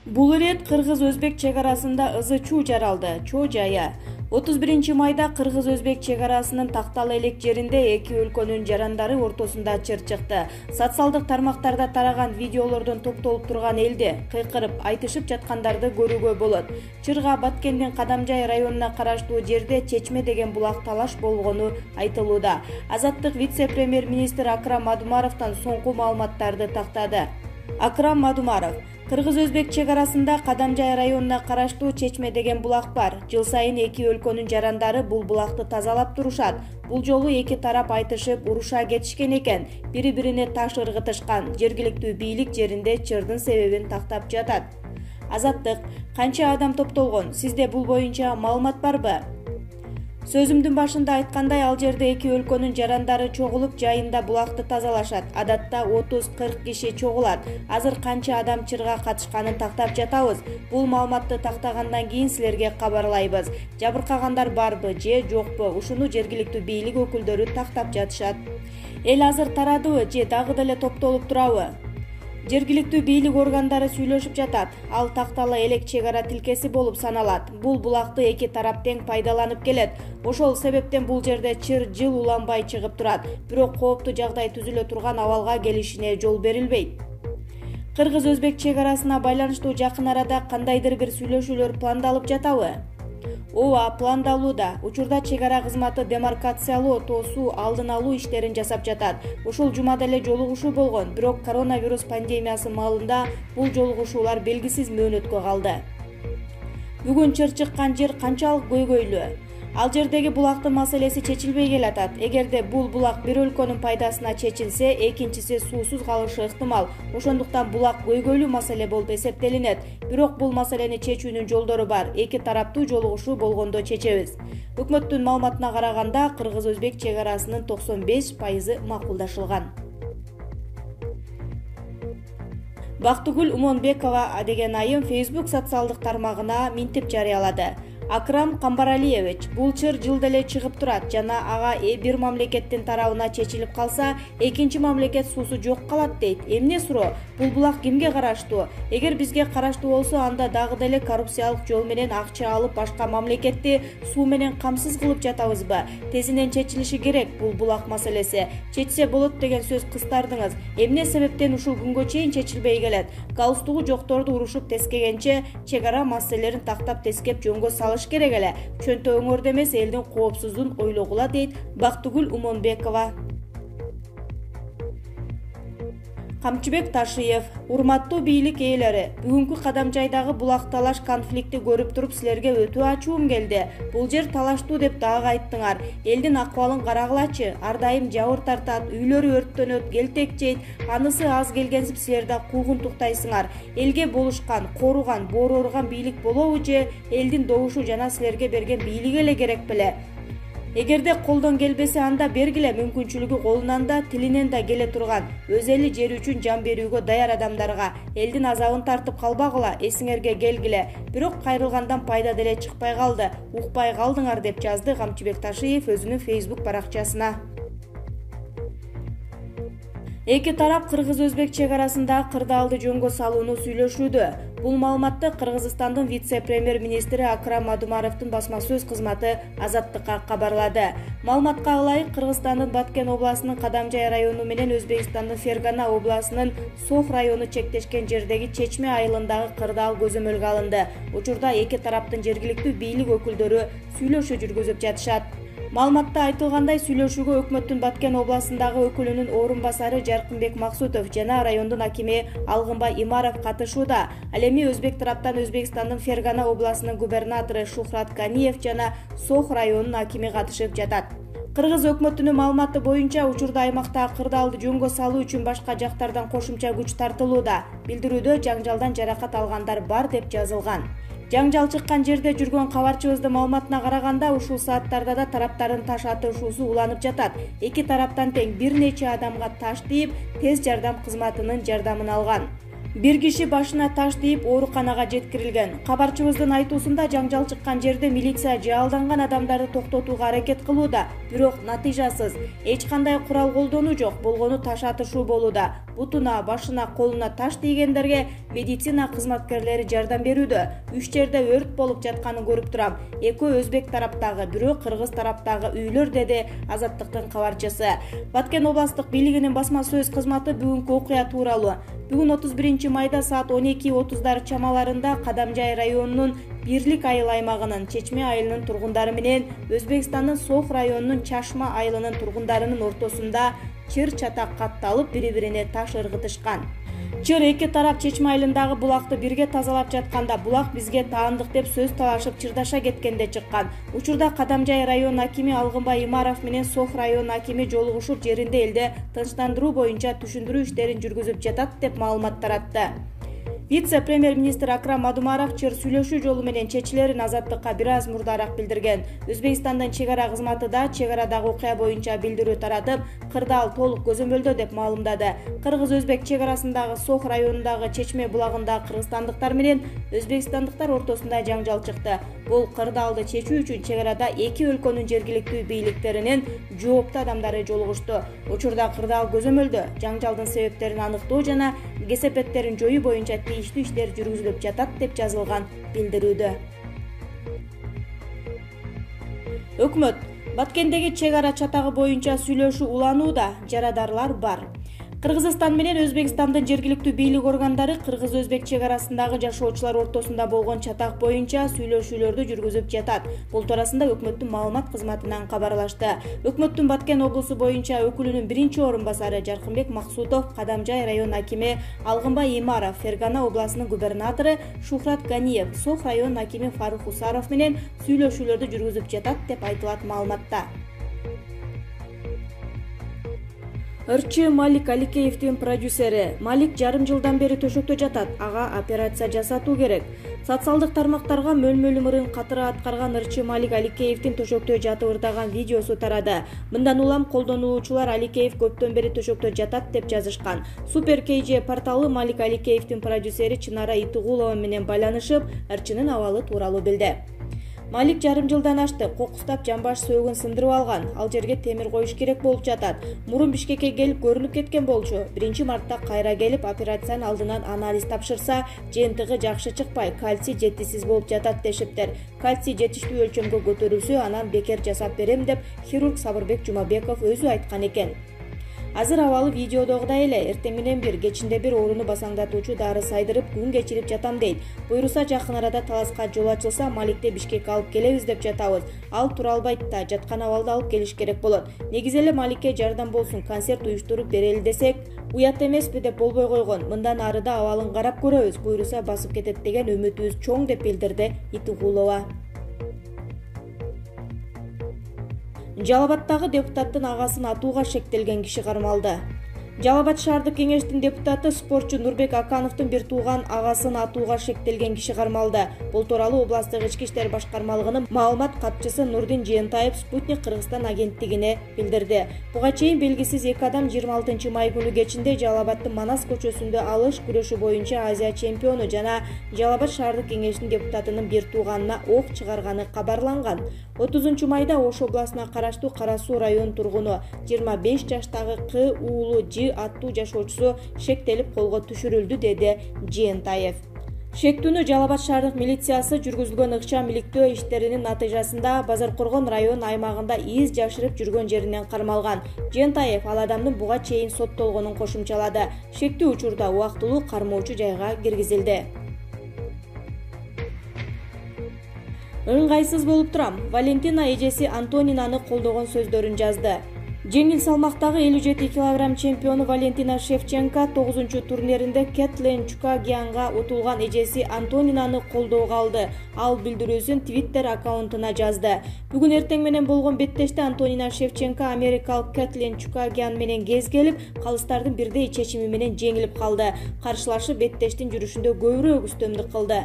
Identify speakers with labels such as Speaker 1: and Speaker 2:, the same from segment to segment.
Speaker 1: Бул ирет Кыргыз-Өзбек чек арасында ызы чуу жаралды. Чоо жайы. 31 майда Кыргыз-Өзбек чек арасынын такталы элек жеринде эки өлкөнүн жарандары ортосунда чыр чыкты. Социалдык тармактарда тараган видеолордон топтолуп турган элди кыйкырып айтышып жаткандарды көрүүгө болот. Чырга Баткендин Кадамжай районуна караштуу жерде Чечме деген булак талаш болгону айтылууда. Азаттык вице-премьер-министр Акрам Мадумаровдон соңку маалыматтарды тактады. Акрам Мадумаров: Кыргыз-Өзбек чек арасында Кадамжай районуна караштуу Чечме деген булак бар. Жыл сайын эки өлкөнүн жарандары бул булакты тазалап турушат. Бул жолу эки тарап айтышып уруша кетишкен экен. Бири-бирине таш ыргытышкан. Жергиликтүү бийлик жеринде чырдын себебин тактап жатат. Азаттык: канча адам топтолгон? Сизде бул боюнча маалымат барбы? Сөзүмдүн башында айткандай, ал жерде эки өлкөнүн жарандары чогулуп жайында булакты тазалашат. Адатта 30-40 киши чогулат. Азыр канча адам чырга катышканын тактап жатабыз. Бул маалыматты тактагандан кийин силерге кабарлайбыз. Жабыркагандар барбы же жокпу? Ушуну жергиликтүү бийлик өкүлдөрү тактап жатышат. Эл азыр тарадыбы же дагы деле топтолуп турабы? Жергиликтүү бийлик органдары сүйлөшүп жатат. Ал такталы элек чек ара тилкеси болуп саналат. Бул булакты эки тарап тең пайдаланып келет. Ошол себептен бул жерде чыр жыл уланбай чыгып турат. Бирок кооптуу жагдай түзүлө турган абалга келишине жол берилбейт. Кыргыз-Өзбек чек арасына байланыштуу жакын арада кандайдыр бир сүйлөшүүлөр пландалып жатабы? Ооба, пландалууда. Учурда чек ара кызматы демаркациялоо, тоосуу, алдын алуу иштерин жасап жатат. Ушул жумада эле жолугушуу болгон, бирок коронавирус пандемиясы маалында бул жолугушуулар белгисиз мөөнөткө калды. Бүгүн чыр чыккан жер канчалык көйгөйлүү? Ал жердеги булактын маселеси чечилбей келатат. Эгерде бул булак бир өлкөнүн пайдасына чечилсе, экинчиси суусуз калышы ыктымал. Ошондуктан булак көйгөйлүү маселе болуп эсептелинет. Бирок бул маселени чечүүнүн жолдору бар. Эки тараптуу жолугушуу болгондо чечебиз. Өкмөттүн маалыматына караганда, Кыргыз-Өзбек чек арасынын 95% макулдашылган. Бактыгүл Умонбекова деген айым Facebook социалдык тармагына минтип жарыялады. Акрам Камбаралиевич, бул чыр жылда эле чыгып турат жана ага бир мамлекеттин тарабына чечилип калса, экинчи мамлекет суусу жок калат дейт. Эмне суроо? Бул булак кимге караштуу? Эгер бизге караштуу болсо, анда дагы деле коррупциялык жол менен акча алып башка мамлекетти суу менен камсыз кылып жатабызбы? Тезинен чечилиши керек бул булак маселеси. Чечсе болот деген сөз кыстардыңыз. Эмне себептен ушул күнгө чейин чечилбей келет? Галстугу жокторду урушуп тескегенче чек ара маселелерин тактап тескеп жөнгө салыш керек эле. Чөнтө өңөрдө эмес, элдин коопсуздугун ойлогула дейт Бактыгүл Умонбекова. Камчыбек Ташиев: урматтуу бийлик ээлери, бүгүнкү Кадамжайдагы булак талаш конфликти көрүп туруп силерге өтө ачуум келди. Бул жер талаштуу деп дагы айттыңар. Элдин акыбалын карагылачы. Ар дайым жабыр тартат, үйлөрү өрттөнөт, келтек жейт. Анысы аз келгенсип силер да куугун туктайсыңар. Элге болушкан, коруган, боору ооруган бийлик болобу же элдин добушу жана силерге берген бийлик эле керек беле? Эгерде колдон келбесе, анда бергиле, мүмкүнчүлүгү колунан да, тилинен да келе турган, өз эли жери үчүн жан берүүгө даяр адамдарга элдин азабын тартып калбагыла, эсиңерге келгиле. Бирок кайрылгандан пайда деле чыкпай калды, укпай калдыңар, деп жазды Камчыбек Ташиев өзүнүн Facebook баракчасына. Эки тарап Кыргыз-Өзбек чек арасында кырдаалды жөнгө салууну сүйлөшүүдө. Бул маалыматты Кыргызстандын вице-премьер-министри Акрам Мадумаровдун басма сөз кызматы Азаттыкка кабарлады. Маалыматка ылайык, Кыргызстандын Баткен областынын Кадамжай району менен Өзбекстандын Фергана областынын Сох району чектешкен жердеги Чечме айылындагы кырдаал көзөмөлгө алынды. Учурда эки тараптын жергиликтүү бийлик өкүлдөрү сүйлөшүү жүргүзүп жатышат. Маалыматта айтылгандай, сүйлөшүүгө өкмөттүн Баткен областындагы өкүлүнүн орун басары Жаркынбек Максутов жана райондун акими Алгынбай Имаров катышууда. Ал эми өзбек тараптан Өзбекстандын Фергана областынын губернатору Шухрат Каниев жана Сох районунун акими катышып жатат. Кыргыз өкмөтүнүн маалыматы боюнча, учурда аймакта кырдаалды жөнгө салуу үчүн башка жактардан кошумча күч тартылууда. Билдирүүдө жаңжалдан жаракат алгандар бар деп жазылган. Жаңжал чыккан жерде жүргөн кабарчыбыздын маалыматына караганда, ушул сааттарда да тараптардын таш атышуусу уланып жатат. Эки тараптан тең бир нече адамга таш тийип, тез жардам кызматынын жардамын алган. Bir kişi başına taş тийип ооруканага жеткирилген. Кабарчыбыздын айтуусунда жаңжал чыккан жерде милиция жаалданган адамдарды токтотууга аракет кылууда, бирок натыйжасыз. Эч кандай курал колдонуу жок, болгону таш атышуу болууда. Бутуна, башына, колуна таш тийгендерге медицина кызматкерлери жардам берүүдө. 3 жерде өрт болуп жатканын көрүп турам. Экөө өзбек тараптагы, бирөө кыргыз тараптагы үйлөр, деди Азаттыктын кабарчысы. Баткен областык бийлигинин басма сөз кызматы бүгүнкү окуя тууралуу. Бүгүн 31 майда саат 12:30 чамаларында Кадамжай районунун Бирлик айыл аймагынын Чечме айылынын тургундары менен Өзбекстандын Сох районунун Чашма айылынын тургундарынын ортосунда чыр чатак катталып, бири-бирине таш ыргытышкан. Чыр эки тарап Чечме айылындагы булакты бирге тазалап жатканда булак бизге таандык деп сөз талашып чырдаша кеткенде чыккан. Учурда Кадамжай район акими Алгынбай Имаров менен Сох район акими жолугушуу жеринде элде тынчтандыруу боюнча түшүндүрүү иштерин жүргүзүп жатат деп маалымат таратты. Вице-премьер-министр Акрам Мадумаров чыр сүйлөшүү жолу менен чечилерин Азаттыкка бир аз мурдараак билдирген. Өзбекстандын чек ара кызматы да чек арадагы окуя боюнча билдирүү таратып, кырдаал толук көзөмөлдө деп маалымдады. Кыргыз-өзбек чек арасындагы Сох районундагы Чечме булагында кыргызстандыктар менен өзбекстандыктар ортосунда жаңжал чыкты. Бул кырдаалды чечүү үчүн чек арада эки өлкөнүн жергиликтүү бийликтеринин жооптуу адамдары жолугушту. Учурда кырдаал көзөмөлдө, жаңжалдын себептерин аныктоо жана кесепеттерин жоюу боюнча тийиштүү иштер жүргүзүлүп жатат деп жазылган билдирүүдө. Өкмөт Баткендеги чек ара чатагы боюнча сүйлөшүү уланууда, жарадарлар бар. Кыргызстан менен Өзбекстандын жергиликтүү бийлик органдары кыргыз-өзбек чек арасындагы жашоочулар ортосунда болгон чатак боюнча сүйлөшүүлөрдү жүргүзүп жатат. Бул туурасында өкмөттүн маалымат кызматынан кабарлашты. Өкмөттүн Баткен облусу боюнча өкүлүнүн биринчи орун басары Жаркынбек Максутов, Кадамжай район акими Алгынбай Имаров, Фергана областынын губернатору Шухрат Ганиев, Сох район акими Фарух Усаров менен сүйлөшүүлөрдү жүргүзүп жатат деп айтылат маалыматта. Ырчы Малик Аликеевдин продюсери. Малик жарым жылдан бери төшөктө жатат, ага операция жасатуу керек. Социалдык тармактарга мөлмөл мырын катары аткарган Ырчы Малик Аликеевдин төшөктө жатып ырдаган видеосу тарады. Мындан улам колдонуучулар Аликеев көптөн бери төшөктө жатат деп жазышкан. Супер KJ порталы Малик Аликеевдин продюсери Чынара Итугулова менен байланышып, Ырчынын абалы тууралуу билди. Малик жарым жылдан ашты, кокустап жамбаш сөөгүн сындырып алган. Ал жерге темир коюш керек болуп жатат. Мурун Бишкекке келип көрүнүп кеткен болчу. 1-мартта кайра келип операциянын алдынан анализ тапшырса, жыйынтыгы жакшы чыкпай, кальций жетишсиз болуп жатат дешиптер. Кальций жетиштүү өлчөмгө көтөрүлсө, анан бекер жасап берем деп хирург Сабырбек Жумабеков өзү айткан экен. Азыр абалы видеодогудай эле, эртең менен бир, кечинде бир ооруну басаңдатуучу дары сайдырып күн кечирип жатам дейт. Буйруса жакын арада Таласка жол ачылса, Маликти Бишкекке алып келебиз деп жатабыз. Ал тура албайт да, жаткан абалда алып келиш керек болот. Негизи эле Маликке жардам болсун, концерт уюштуруп берели десек, уят эмеспи деп болбой койгон. Мындан ары да абалын карап көрөбүз, буйруса басып кетет деген үмүтүбүз чоң деп билдирди Итугулова. Жалал Абадтагы депутаттын агасын атууга шектелген киши кармалды. Жалал Абад шаардык кеңештин депутаты спортчу Нурбек Акановдун бир тууган агасын атууга шектелген киши кармалды. Бул тууралуу областтык ички иштер башкармалыгынын маалымат катчысы Нурдин Жыентаев Спутник Кыргызстан агенттигине билдирди. Буга чейин белгисиз эки адам 26 май күнү кечинде Жалал Абадтын Манас көчөсүндө алыш күрөшү боюнча Азия чемпиону жана Жалал Абад шаардык кеңештин депутатынын бир тууганына ок чыгарганы кабарланган. 30 майда Ош областына караштуу Кара Суу район тургуну 25 жаштагы К уулу Ж аттуу жашоочусу шектелип колго түшүрүлдү, деди Жыентаев. Шектүүнү Жалал Абад шаардык милициясы жүргүзүлгөн ыкчам иликтөө иштеринин натыйжасында Базаркоргон район аймагында из жашырып жүргөн жеринен кармалган. Жыентаев ал адамдын буга чейин соттолгонун кошумчалады. Шектүү учурда убактылуу кармоочу жайга киргизилди. Ыңгайсыз болуп турам. Валентина эжеси Антонинаны колдогон сөздөрүн жазды. Жеңил салмактагы 57 кг чемпиону Валентина Шевченко 9-турниринде Кэтлин Чукагианга утулган эжеси Антонинаны колдоого алды. Ал билдирүүсүн Twitter аккаунтуна жазды. Бүгүн эртең менен болгон беттеште Антонина Шевченко америкалык Кэтлин Чукагиан менен кез келип, калыстардын бирдей чечими менен жеңилип калды. Каршылашып беттештин жүрүшүндө көбүрөөк үстөмдүк кылды.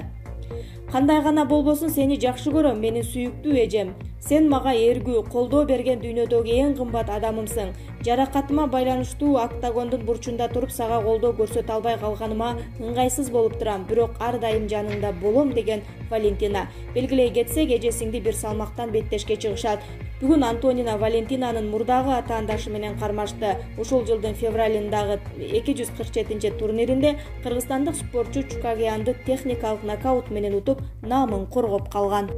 Speaker 1: Кандай гана болбосун, сени жакшы көрөм, менин сүйүктүү эжем. Сен мага эргүү, колдоо берген дүйнөдөгү эң кымбат адамымсың. Жаракатыма байланыштуу октагондун бурчунда туруп сага колдоо көрсөтө албай калганыма ыңгайсыз болуп турам, бирок ар дайым жаныңда болом, деген Валентина. Белгилей кетсек, эжесиңди бир салмактан беттешке чыгышат. Бүгүн Антонина Валентинанын мурдагы атаандашы менен кармашты. Ушул жылдын февралындагы 247-турниринде кыргызстандык спортчу Чукагиянды техникалык нокаут менен утуп, наамын коргоп калган.